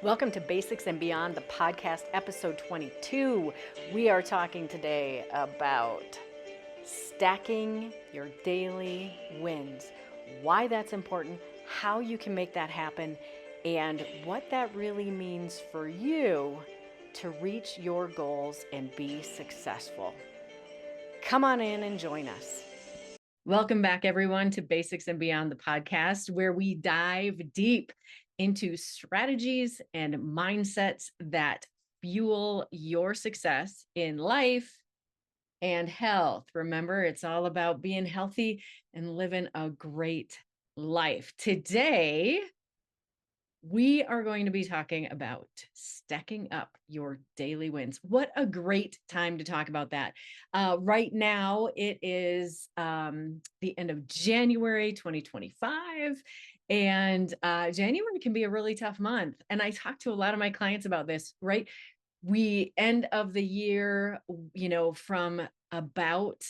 Welcome to Basics and Beyond, the podcast, episode 22. We are talking today about stacking your daily wins, why that's important, how you can make that happen, and what that really means for you to reach your goals and be successful. Come on in and join us. Welcome back, everyone, to Basics and Beyond, the podcast, where we dive deep into strategies and mindsets that fuel your success in life and health. Remember, it's all about being healthy and living a great life. Today, we are going to be talking about stacking up your daily wins. What a great time to talk about that. Right now, it is the end of January 2025. And January can be a really tough month. And I talk to a lot of my clients about this, right? We end of the year, from about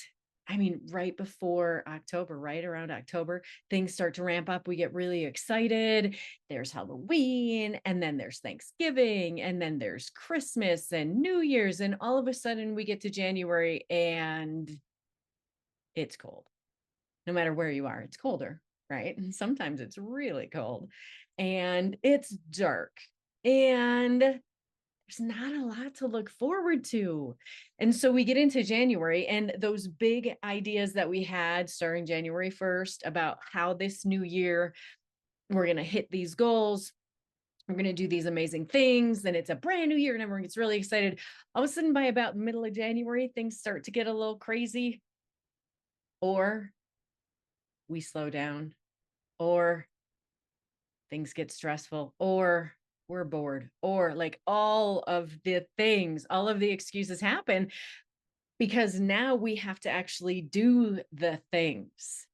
right before October, right around October, things start to ramp up. We get really excited. There's Halloween, and then there's Thanksgiving, and then there's Christmas and New Year's. And all of a sudden we get to January and it's cold. No matter where you are, it's colder, right? And sometimes it's really cold and it's dark. And there's not a lot to look forward to. And so we get into January, and those big ideas that we had starting January 1st about how this new year, we're going to hit these goals, we're going to do these amazing things, and it's a brand new year and everyone gets really excited. All of a sudden, by about the middle of January, things start to get a little crazy, or we slow down, or things get stressful, or we're bored, or like all of the things, all of the excuses happen because now we have to actually do the things,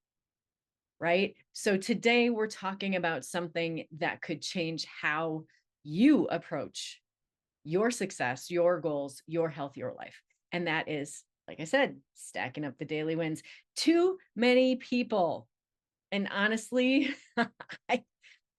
right? So today we're talking about something that could change how you approach your success, your goals, your health, your life. And that is, like I said, stacking up the daily wins. Too many people, and honestly,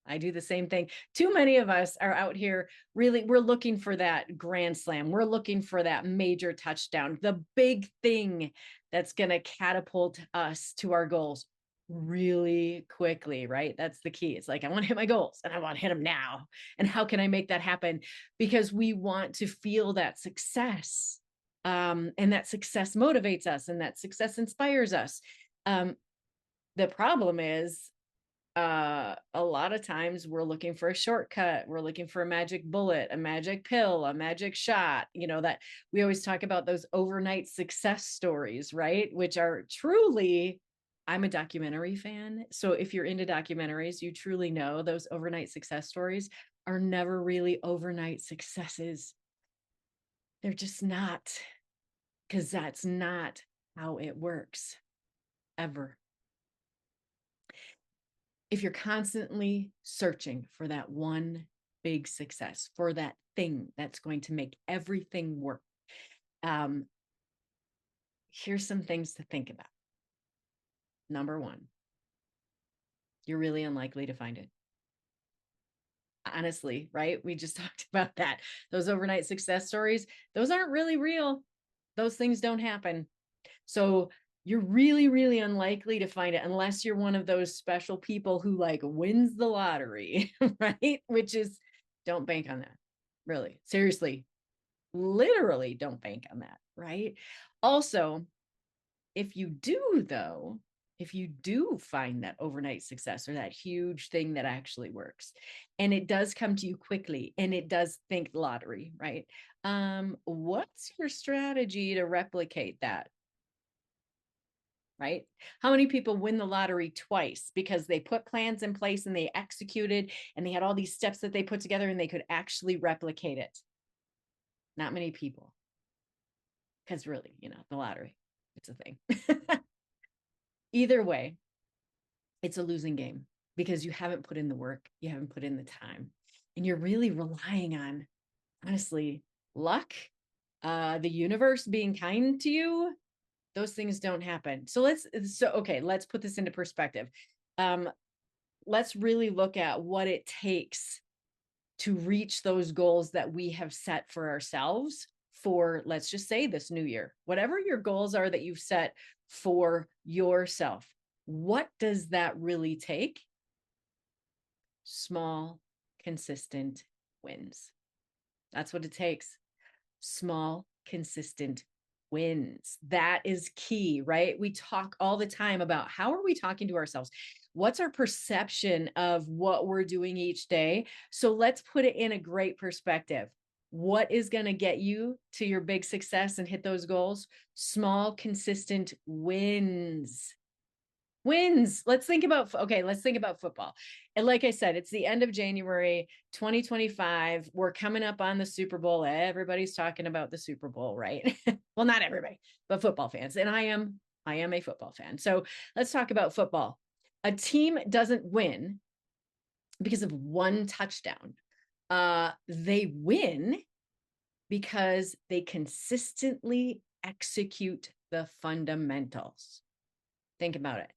I do the same thing. Too many of us are out here really, we're looking for that grand slam. We're looking for that major touchdown, the big thing that's going to catapult us to our goals really quickly, right? That's the key. It's like, I want to hit my goals and I want to hit them now. And how can I make that happen? Because we want to feel that success. And that success motivates us and that success inspires us. The problem is, a lot of times we're looking for a shortcut. We're looking for a magic bullet, a magic pill, a magic shot, that we always talk about those overnight success stories, right? Which are truly, I'm a documentary fan. So if you're into documentaries, you truly know those overnight success stories are never really overnight successes. They're just not, because that's not how it works ever. If you're constantly searching for that one big success, for that thing that's going to make everything work, here's some things to think about. Number one, you're really unlikely to find it. Honestly, right? We just talked about that. Those overnight success stories, those aren't really real. Those things don't happen. So you're really, really unlikely to find it unless you're one of those special people who like wins the lottery, right? Which is, don't bank on that. Really, seriously, literally don't bank on that, right? Also, if you do though, if you do find that overnight success or that huge thing that actually works, and it does come to you quickly, and it does think lottery, right? What's your strategy to replicate that? Right? How many people win the lottery twice because they put plans in place and they executed and they had all these steps that they put together and they could actually replicate it? Not many people. Because really, the lottery, it's a thing. Either way, it's a losing game because you haven't put in the work, you haven't put in the time, and you're really relying on, honestly, luck, the universe being kind to you. Those things don't happen. So let's put this into perspective. Let's really look at what it takes to reach those goals that we have set for ourselves for, let's just say, this new year. Whatever your goals are that you've set for yourself, what does that really take? Small, consistent wins. That's what it takes. Small, consistent wins. That is key, right? We talk all the time about how are we talking to ourselves? What's our perception of what we're doing each day? So let's put it in a great perspective. What is going to get you to your big success and hit those goals? Small, consistent wins. Wins. Let's think about football. And like I said, it's the end of January 2025. We're coming up on the Super Bowl. Everybody's talking about the Super Bowl, right? Well, not everybody, but football fans. And I am a football fan. So let's talk about football. A team doesn't win because of one touchdown. They win because they consistently execute the fundamentals. Think about it.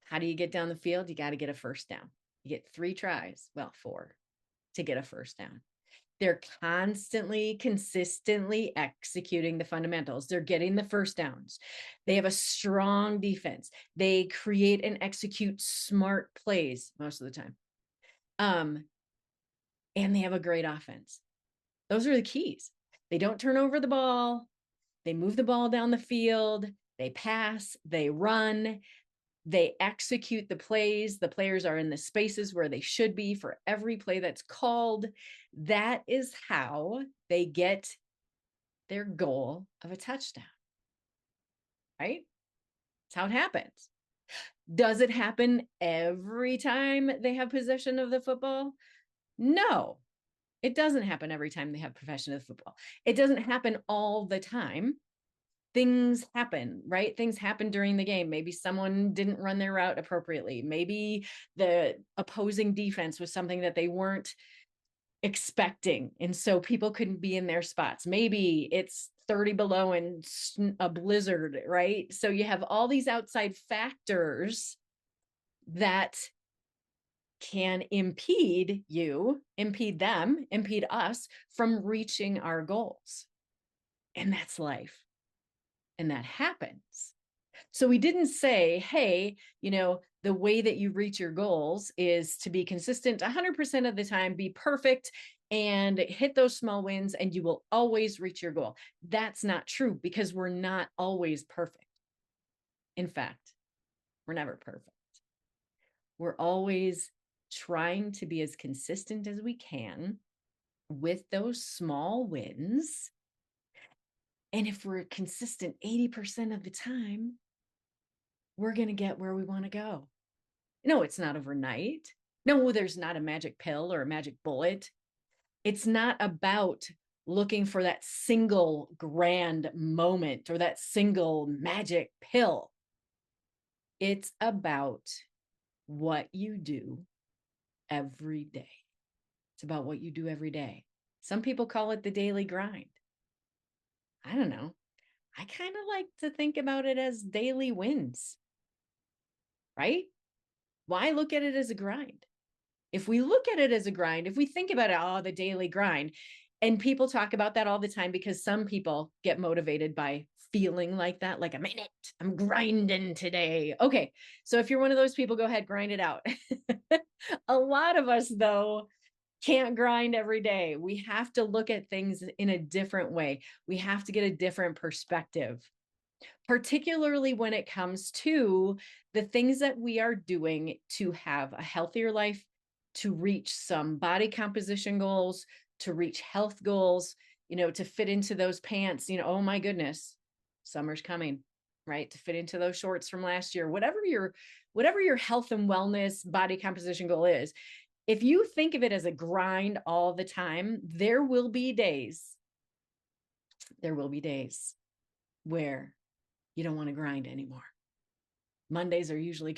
How do you get down the field? You got to get a first down. You get 3 tries, well, 4 to get a first down. They're constantly, consistently executing the fundamentals. They're getting the first downs. They have a strong defense. They create and execute smart plays most of the time. And they have a great offense. Those are the keys. They don't turn over the ball. They move the ball down the field. They pass. They run. They execute the plays. The players are in the spaces where they should be for every play that's called. That is how they get their goal of a touchdown, right? That's how it happens. Does it happen every time they have possession of the football? No, it doesn't happen every time they have possession of the football. It doesn't happen all the time. Things happen, right? Things happen during the game. Maybe someone didn't run their route appropriately. Maybe the opposing defense was something that they weren't expecting. And so people couldn't be in their spots. Maybe it's 30 below and a blizzard, right? So you have all these outside factors that can impede us from reaching our goals. And that's life. And that happens. So we didn't say, hey, the way that you reach your goals is to be consistent 100% of the time, be perfect, and hit those small wins, and you will always reach your goal. That's not true because we're not always perfect. In fact, we're never perfect. We're always trying to be as consistent as we can with those small wins. And if we're consistent 80% of the time, we're going to get where we want to go. No, it's not overnight. No, there's not a magic pill or a magic bullet. It's not about looking for that single grand moment or that single magic pill. It's about what you do every day. It's about what you do every day. Some people call it the daily grind. I don't know. I kind of like to think about it as daily wins, right? Why look at it as a grind? If we look at it as a grind, if we think about it, the daily grind, and people talk about that all the time because some people get motivated by feeling like that, like I'm grinding today. Okay, so if you're one of those people, go ahead, grind it out. A lot of us, though, can't grind every day. We have to look at things in a different way. We have to get a different perspective, particularly when it comes to the things that we are doing to have a healthier life, to reach some body composition goals, to reach health goals, to fit into those pants, oh my goodness, summer's coming, right? To fit into those shorts from last year, whatever your health and wellness body composition goal is. If you think of it as a grind all the time, there will be days where you don't want to grind anymore. Mondays are usually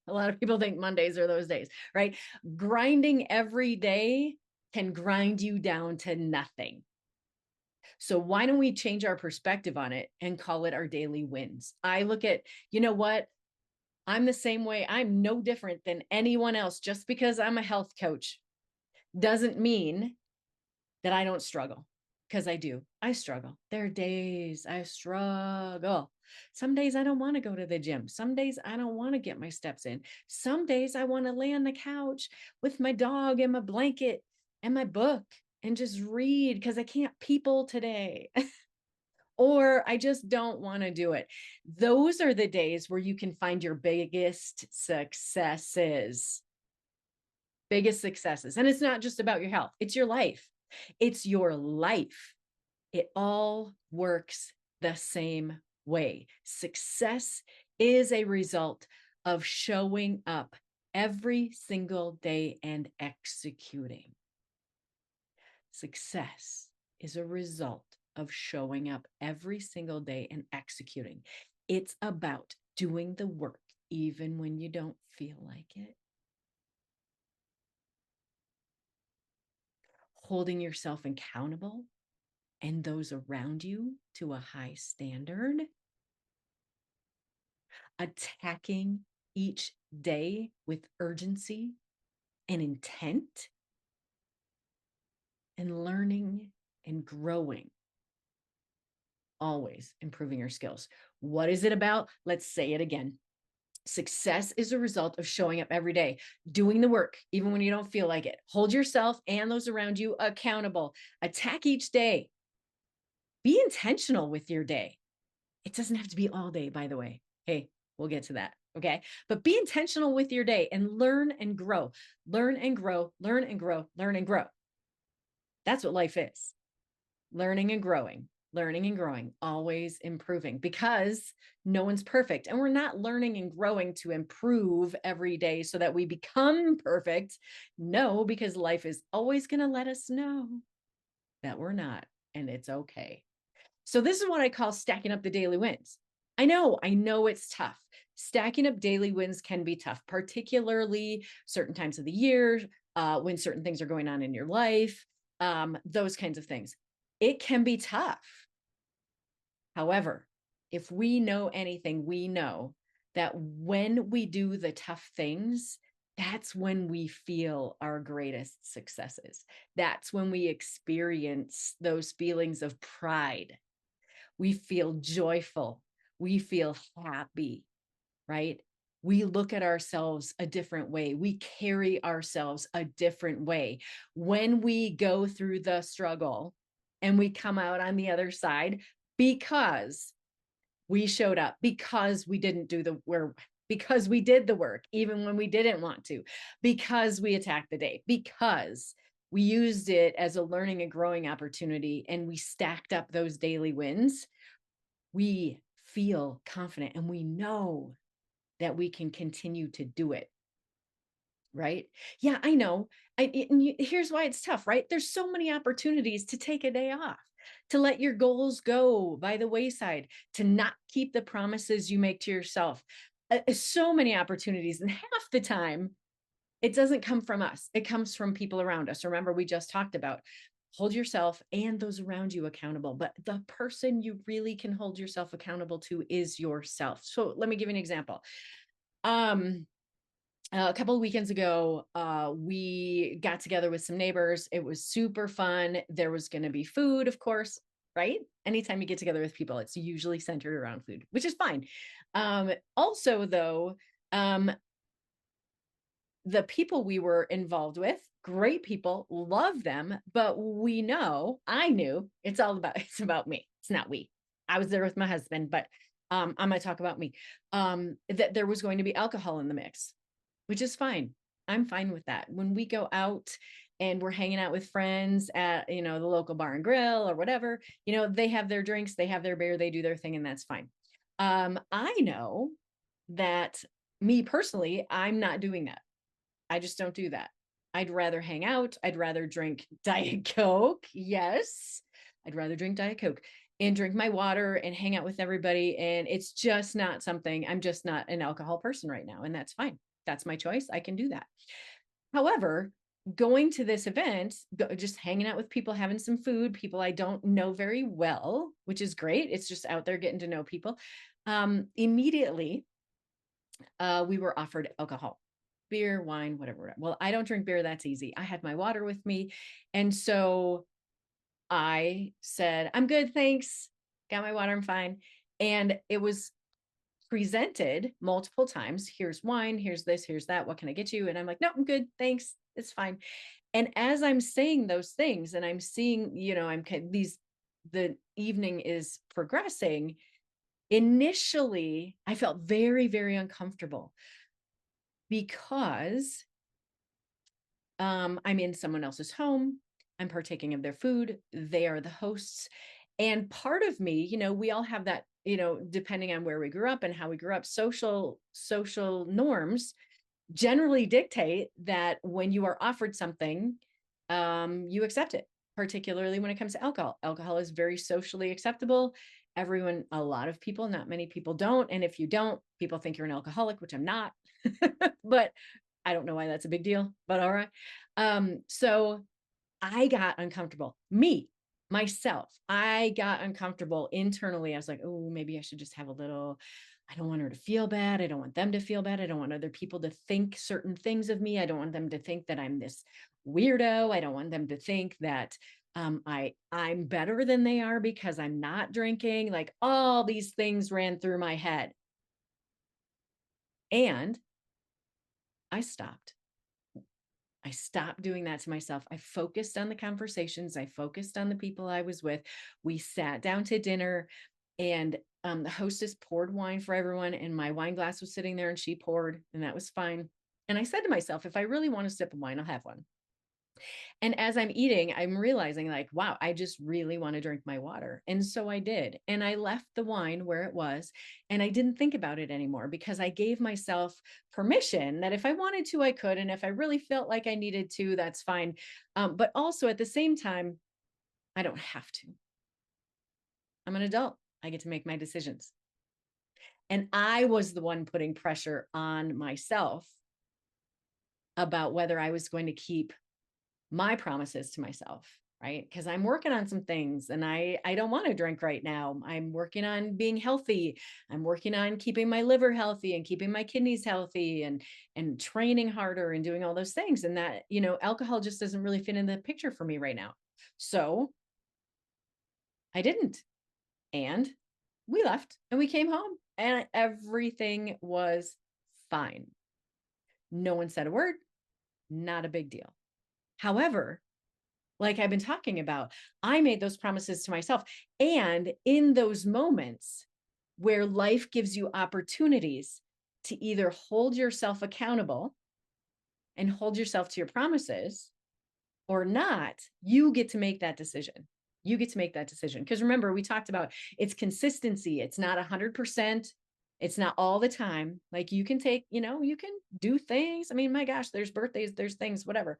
a lot of people think Mondays are those days, right? Grinding every day can grind you down to nothing. So why don't we change our perspective on it and call it our daily wins? I look at, what? I'm the same way. I'm no different than anyone else just because I'm a health coach. Doesn't mean that I don't struggle, because I do. I struggle. There are days I struggle. Some days I don't want to go to the gym. Some days I don't want to get my steps in. Some days I want to lay on the couch with my dog and my blanket and my book and just read because I can't people today. Or I just don't want to do it. Those are the days where you can find your biggest successes. Biggest successes. And it's not just about your health, it's your life. It's your life. It all works the same way. Success is a result of showing up every single day and executing. Success is a result of showing up every single day and executing. It's about doing the work even when you don't feel like it. Holding yourself accountable and those around you to a high standard. Attacking each day with urgency and intent. And learning and growing. Always improving your skills. What is it about? Let's say it again. Success is a result of showing up every day, doing the work, even when you don't feel like it. Hold yourself and those around you accountable. Attack each day. Be intentional with your day. It doesn't have to be all day, by the way. Hey, we'll get to that. Okay. But be intentional with your day and learn and grow. Learn and grow, learn and grow, learn and grow. That's what life is. Learning and growing. Learning and growing, always improving, because no one's perfect. And we're not learning and growing to improve every day so that we become perfect. No, because life is always going to let us know that we're not, and it's okay. So this is what I call stacking up the daily wins. I know it's tough. Stacking up daily wins can be tough, particularly certain times of the year, when certain things are going on in your life, those kinds of things. It can be tough. However, if we know anything, we know that when we do the tough things, that's when we feel our greatest successes. That's when we experience those feelings of pride. We feel joyful. We feel happy, right? We look at ourselves a different way. We carry ourselves a different way. When we go through the struggle and we come out on the other side, because we showed up, because we didn't do the work, because we did the work, even when we didn't want to, because we attacked the day, because we used it as a learning and growing opportunity, and we stacked up those daily wins, we feel confident and we know that we can continue to do it. Right? Yeah, I know. Here's why it's tough, right? There's so many opportunities to take a day off, to let your goals go by the wayside, to not keep the promises you make to yourself. So many opportunities. And half the time, it doesn't come from us. It comes from people around us. Remember, we just talked about hold yourself and those around you accountable. But the person you really can hold yourself accountable to is yourself. So let me give you an example. A couple of weekends ago, we got together with some neighbors. It was super fun. There was going to be food, of course, right? Anytime you get together with people, it's usually centered around food, which is fine. Also, though, the people we were involved with, great people, love them, but I knew it's about me. It's not we. I was there with my husband, but I'm going to talk about me. That there was going to be alcohol in the mix, which is fine. I'm fine with that. When we go out and we're hanging out with friends at, the local bar and grill or whatever, they have their drinks, they have their beer, they do their thing, and that's fine. I know that me personally, I'm not doing that. I just don't do that. I'd rather hang out. I'd rather drink Diet Coke. Yes. I'd rather drink Diet Coke and drink my water and hang out with everybody. And it's just not something, I'm just not an alcohol person right now. And that's fine. That's my choice. I can do that. However, going to this event, just hanging out with people, having some food, people I don't know very well, which is great. It's just out there getting to know people. Immediately, we were offered alcohol. beer, wine, whatever. Well, I don't drink beer. That's easy. I had my water with me. And so I said, I'm good. Thanks. Got my water. I'm fine. And it was presented multiple times. Here's wine. Here's this. Here's that. What can I get you? And I'm like, no, I'm good. Thanks. It's fine. And as I'm saying those things and I'm seeing, the evening is progressing. Initially, I felt very, very uncomfortable because I'm in someone else's home. I'm partaking of their food. They are the hosts. And part of me, we all have that, depending on where we grew up and how we grew up, social norms generally dictate that when you are offered something, you accept it, particularly when it comes to alcohol. Alcohol is very socially acceptable. A lot of people, not many people don't. And if you don't, people think you're an alcoholic, which I'm not. But I don't know why that's a big deal, but all right. So I got uncomfortable. Myself, I got uncomfortable internally. I was like, oh, maybe I should just have a little. I don't want her to feel bad. I don't want them to feel bad. I don't want other people to think certain things of me. I don't want them to think that I'm this weirdo. I don't want them to think that I'm better than they are because I'm not drinking. Like all these things ran through my head. And I stopped. I stopped doing that to myself. I focused on the conversations. I focused on the people I was with. We sat down to dinner and the hostess poured wine for everyone. And my wine glass was sitting there and she poured, and that was fine. And I said to myself, if I really want a sip of wine, I'll have one. And as I'm eating, I'm realizing like, wow, I just really want to drink my water. And so I did. And I left the wine where it was. And I didn't think about it anymore because I gave myself permission that if I wanted to, I could. And if I really felt like I needed to, that's fine. But also at the same time, I don't have to. I'm an adult. I get to make my decisions. And I was the one putting pressure on myself about whether I was going to keep my promises to myself, right? Because I'm working on some things and I don't want to drink right now. I'm working on being healthy. I'm working on keeping my liver healthy and keeping my kidneys healthy and training harder and doing all those things. And that, alcohol just doesn't really fit in the picture for me right now. So I didn't. And we left and we came home and everything was fine. No one said a word, not a big deal. However, like I've been talking about, I made those promises to myself. And in those moments where life gives you opportunities to either hold yourself accountable and hold yourself to your promises or not, you get to make that decision. You get to make that decision. Because remember, we talked about it's consistency. It's not 100%. It's not all the time. Like you can take, you can do things. I mean, my gosh, there's birthdays, there's things, whatever.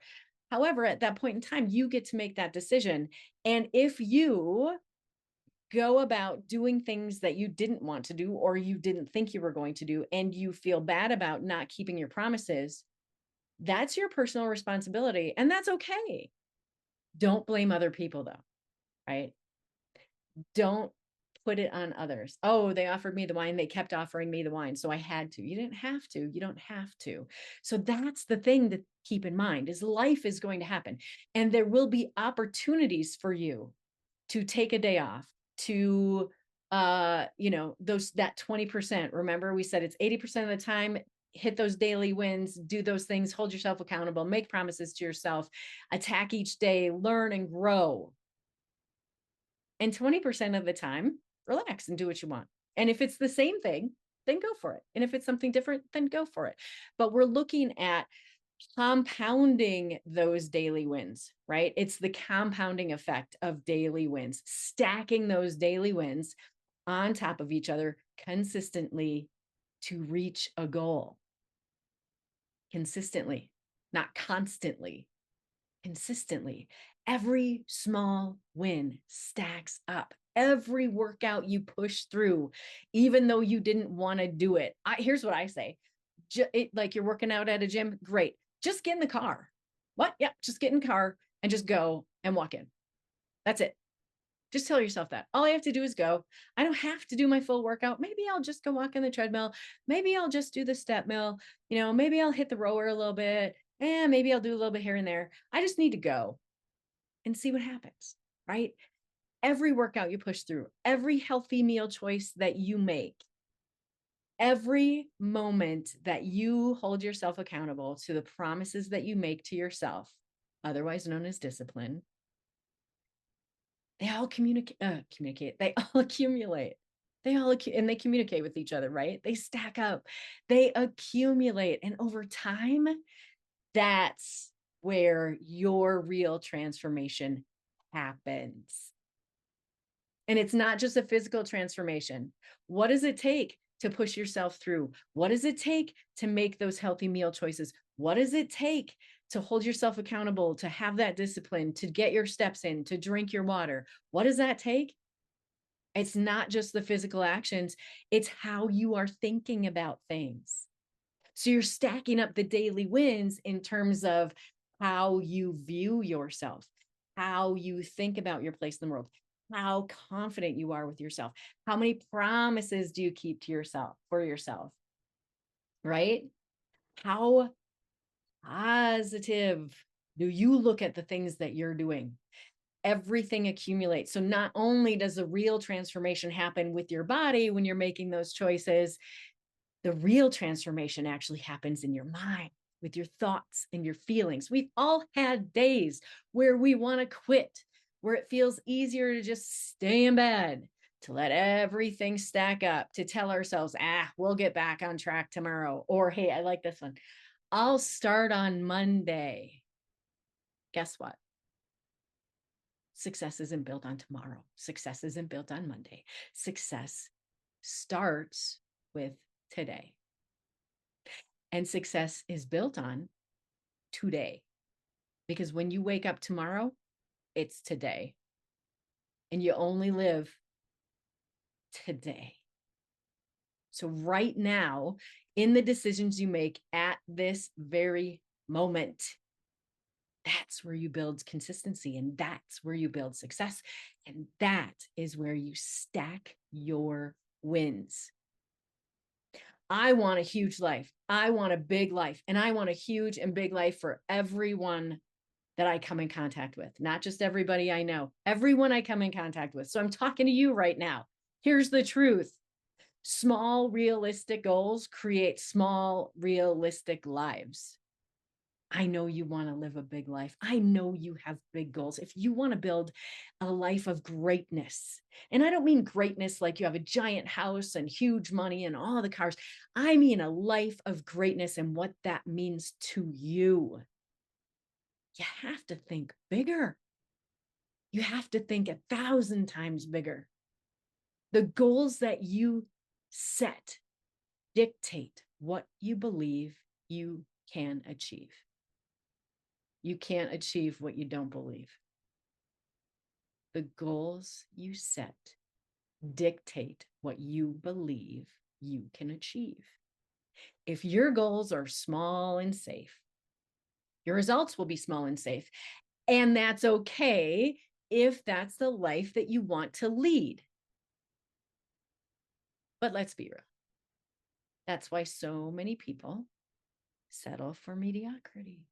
However, at that point in time, you get to make that decision. And if you go about doing things that you didn't want to do or you didn't think you were going to do, and you feel bad about not keeping your promises, that's your personal responsibility. And that's okay. Don't blame other people, though, right? Don't put it on others. Oh, they offered me the wine. They kept offering me the wine. So I had to. You didn't have to. You don't have to. So that's the thing to keep in mind is life is going to happen. And there will be opportunities for you to take a day off, to that 20%. Remember, we said it's 80% of the time. Hit those daily wins, do those things, hold yourself accountable, make promises to yourself, attack each day, learn and grow. And 20% of the time, relax and do what you want. And if it's the same thing, then go for it. And if it's something different, then go for it. But we're looking at compounding those daily wins, right? It's the compounding effect of daily wins, stacking those daily wins on top of each other consistently to reach a goal. Consistently, not constantly. Consistently. Every small win stacks up. Every workout you push through, even though you didn't want to do it. Here's what I say. Like you're working out at a gym, great. Just get in the car. What? Yeah, just get in the car and just go and walk in. That's it. Just tell yourself that. All I have to do is go. I don't have to do my full workout. Maybe I'll just go walk on the treadmill. Maybe I'll just do the step mill. Maybe I'll hit the rower a little bit. And maybe I'll do a little bit here and there. I just need to go and see what happens, right? Every workout you push through, every healthy meal choice that you make, every moment that you hold yourself accountable to the promises that you make to yourself, otherwise known as discipline, they all communicate, they all accumulate. And they communicate with each other, right? They stack up, they accumulate. And over time, that's where your real transformation happens. And it's not just a physical transformation. What does it take to push yourself through? What does it take to make those healthy meal choices? What does it take to hold yourself accountable, to have that discipline, to get your steps in, to drink your water? What does that take? It's not just the physical actions, it's how you are thinking about things. So you're stacking up the daily wins in terms of how you view yourself, how you think about your place in the world, how confident you are with yourself. How many promises do you keep to yourself, for yourself, right? How positive do you look at the things that you're doing? Everything accumulates. So not only does the real transformation happen with your body when you're making those choices, the real transformation actually happens in your mind, with your thoughts and your feelings. We've all had days where we want to quit, where it feels easier to just stay in bed, to let everything stack up, to tell ourselves, we'll get back on track tomorrow. Or, hey, I like this one. I'll start on Monday. Guess what? Success isn't built on tomorrow. Success isn't built on Monday. Success starts with today. And success is built on today. Because when you wake up tomorrow, it's today. And you only live today. So right now, in the decisions you make at this very moment, that's where you build consistency, and that's where you build success. And that is where you stack your wins. I want a huge life. I want a big life. And I want a huge and big life for everyone that I come in contact with, not just everybody I know, everyone I come in contact with. So I'm talking to you right now. Here's the truth. Small, realistic goals create small, realistic lives. I know you want to live a big life. I know you have big goals. If you want to build a life of greatness, and I don't mean greatness like you have a giant house and huge money and all the cars. I mean a life of greatness and what that means to you. You have to think bigger. You have to think 1,000 times bigger. The goals that you set dictate what you believe you can achieve. You can't achieve what you don't believe. The goals you set dictate what you believe you can achieve. If your goals are small and safe, your results will be small and safe. And that's okay if that's the life that you want to lead. But let's be real. That's why so many people settle for mediocrity.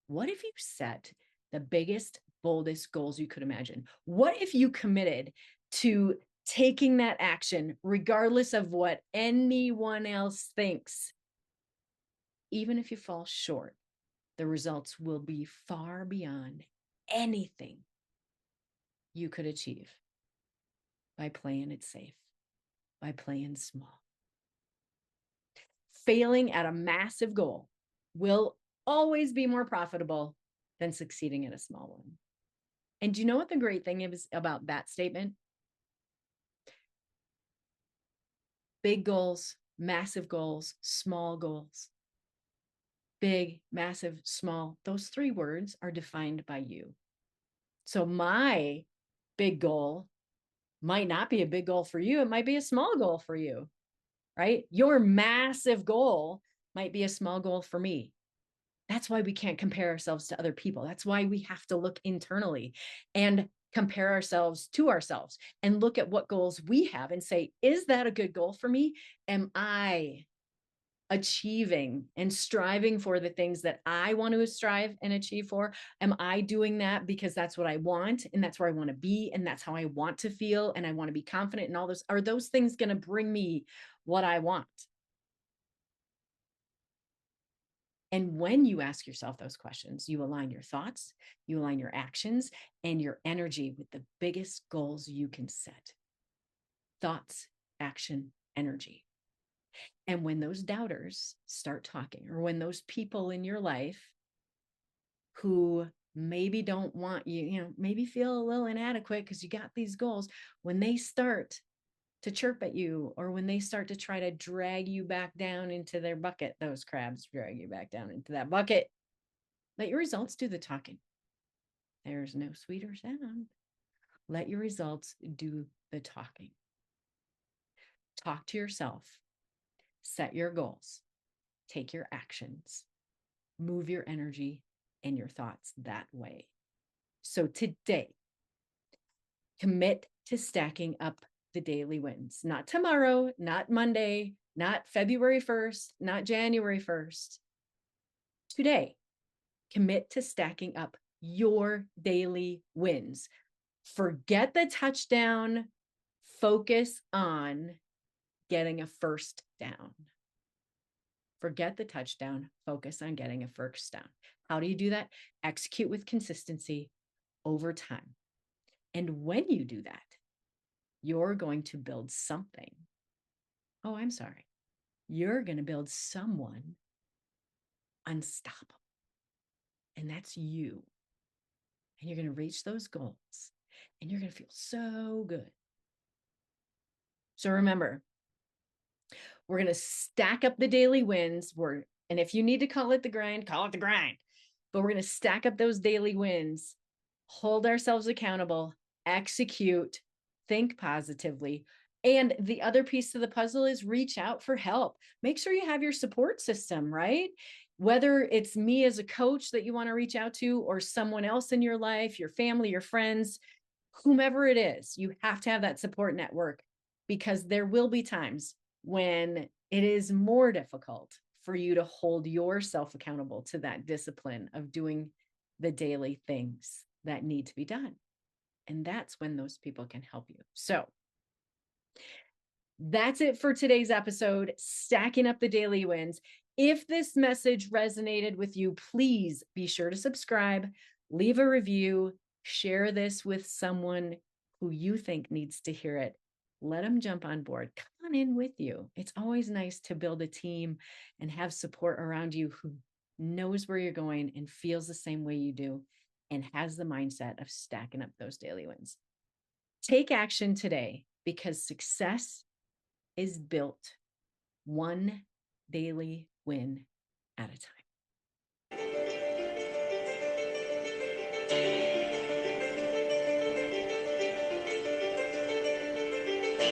What if you set the biggest, boldest goals you could imagine? What if you committed to taking that action, regardless of what anyone else thinks? Even if you fall short, the results will be far beyond anything you could achieve by playing it safe, by playing small. Failing at a massive goal will always be more profitable than succeeding at a small one. And do you know what the great thing is about that statement? Big goals, massive goals, small goals. Big, massive, small. Those three words are defined by you. So my big goal might not be a big goal for you. It might be a small goal for you, right? Your massive goal might be a small goal for me. That's why we can't compare ourselves to other people. That's why we have to look internally. And compare ourselves to ourselves and look at what goals we have and say, is that a good goal for me? Am I achieving and striving for the things that I want to strive and achieve for? Am I doing that because that's what I want and that's where I want to be and that's how I want to feel and I want to be confident in all those? Are those things going to bring me what I want? And when you ask yourself those questions, you align your thoughts, you align your actions and your energy with the biggest goals you can set. Thoughts, action, energy. And when those doubters start talking, or when those people in your life who maybe don't want you, maybe feel a little inadequate because you got these goals, when they start to chirp at you, or when they start to try to drag you back down into their bucket, those crabs drag you back down into that bucket, let your results do the talking. There's no sweeter sound. Let your results do the talking. Talk to yourself, set your goals, take your actions, move your energy and your thoughts that way. So today, commit to stacking up the daily wins, not tomorrow, not Monday, not February 1st, not January 1st. Today, commit to stacking up your daily wins. Forget the touchdown, focus on getting a first down. Forget the touchdown, focus on getting a first down. How do you do that? Execute with consistency over time. And when you do that, you're going to build something. Oh, I'm sorry. You're going to build someone unstoppable. And that's you. And you're going to reach those goals and you're going to feel so good. So remember, we're going to stack up the daily wins. And if you need to call it the grind, call it the grind. But we're going to stack up those daily wins, hold ourselves accountable, execute, think positively. And the other piece of the puzzle is reach out for help. Make sure you have your support system, right? Whether it's me as a coach that you want to reach out to, or someone else in your life, your family, your friends, whomever it is, you have to have that support network, because there will be times when it is more difficult for you to hold yourself accountable to that discipline of doing the daily things that need to be done. And that's when those people can help you. So that's it for today's episode, stacking up the daily wins. If this message resonated with you, please be sure to subscribe, leave a review, share this with someone who you think needs to hear it. Let them jump on board. Come on in with you. It's always nice to build a team and have support around you who knows where you're going and feels the same way you do and has the mindset of stacking up those daily wins. Take action today, because success is built one daily win at a time.